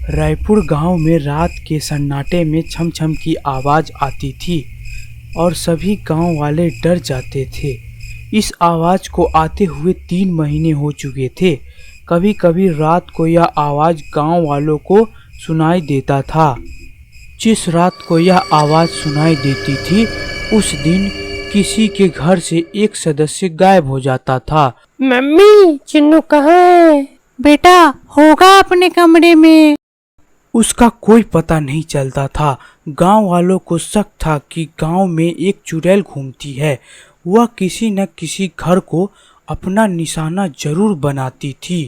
रायपुर गांव में रात के सन्नाटे में छम छम की आवाज़ आती थी और सभी गांव वाले डर जाते थे। इस आवाज़ को आते हुए 3 महीने हो चुके थे। कभी कभी रात को यह आवाज़ गांव वालों को सुनाई देता था। जिस रात को यह आवाज़ सुनाई देती थी उस दिन किसी के घर से एक सदस्य गायब हो जाता था। मम्मी, चिन्नू कहाँ है? बेटा होगा अपने कमरे में। उसका कोई पता नहीं चलता था। गांव वालों को शक था कि गांव में एक चुड़ैल घूमती है। वह किसी न किसी घर को अपना निशाना जरूर बनाती थी।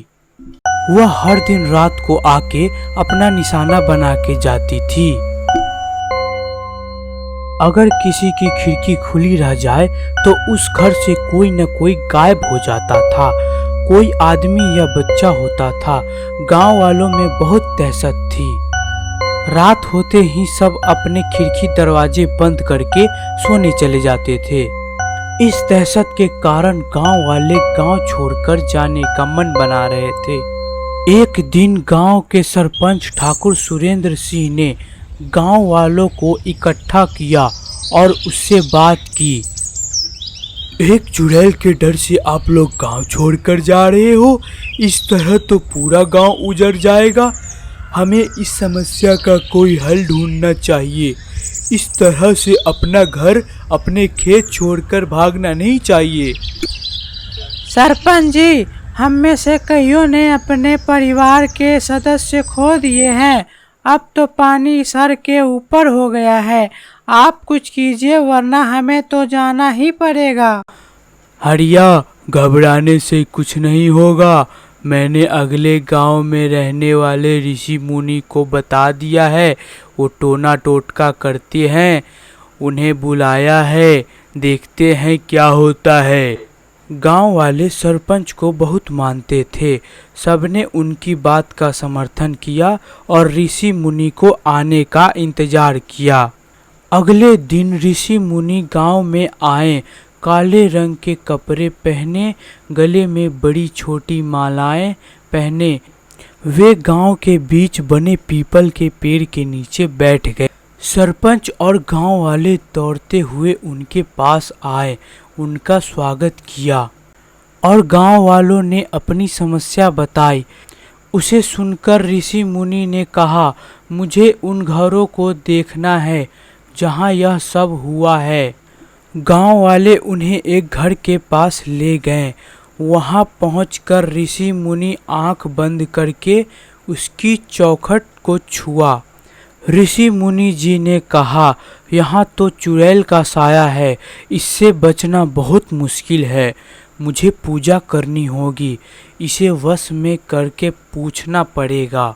वह हर दिन रात को आके अपना निशाना बना के जाती थी। अगर किसी की खिड़की खुली रह जाए तो उस घर से कोई न कोई गायब हो जाता था। कोई आदमी या बच्चा होता था। गांव वालों में बहुत दहशत थी। रात होते ही सब अपने खिड़की दरवाजे बंद करके सोने चले जाते थे। इस दहशत के कारण गांव वाले गांव छोड़कर जाने का मन बना रहे थे। एक दिन गांव के सरपंच ठाकुर सुरेंद्र सिंह ने गांव वालों को इकट्ठा किया और उससे बात की। एक चुड़ैल के डर से आप लोग गांव छोड़कर जा रहे हो। इस तरह तो पूरा गांव उजड़ जाएगा। हमें इस समस्या का कोई हल ढूंढना चाहिए। इस तरह से अपना घर, अपने खेत छोड़कर भागना नहीं चाहिए। सरपंच जी, हम में से कईयों ने अपने परिवार के सदस्य खो दिए हैं। अब तो पानी सर के ऊपर हो गया है। आप कुछ कीजिए वरना हमें तो जाना ही पड़ेगा। हरिया, घबराने से कुछ नहीं होगा। मैंने अगले गांव में रहने वाले ऋषि मुनि को बता दिया है। वो टोना टोटका करते हैं। उन्हें बुलाया है, देखते हैं क्या होता है। गांव वाले सरपंच को बहुत मानते थे। सबने उनकी बात का समर्थन किया और ऋषि मुनि को आने का इंतजार किया। अगले दिन ऋषि मुनि गांव में आए। काले रंग के कपड़े पहने, गले में बड़ी छोटी मालाएं पहने वे गांव के बीच बने पीपल के पेड़ के नीचे बैठ गए। सरपंच और गांव वाले दौड़ते हुए उनके पास आए, उनका स्वागत किया और गांव वालों ने अपनी समस्या बताई। उसे सुनकर ऋषि मुनि ने कहा, मुझे उन घरों को देखना है जहां यह सब हुआ है। गांव वाले उन्हें एक घर के पास ले गए। वहां पहुंचकर ऋषि मुनि आंख बंद करके उसकी चौखट को छुआ। ऋषि मुनि जी ने कहा, यहाँ तो चुड़ैल का साया है, इससे बचना बहुत मुश्किल है। मुझे पूजा करनी होगी, इसे वश में करके पूछना पड़ेगा।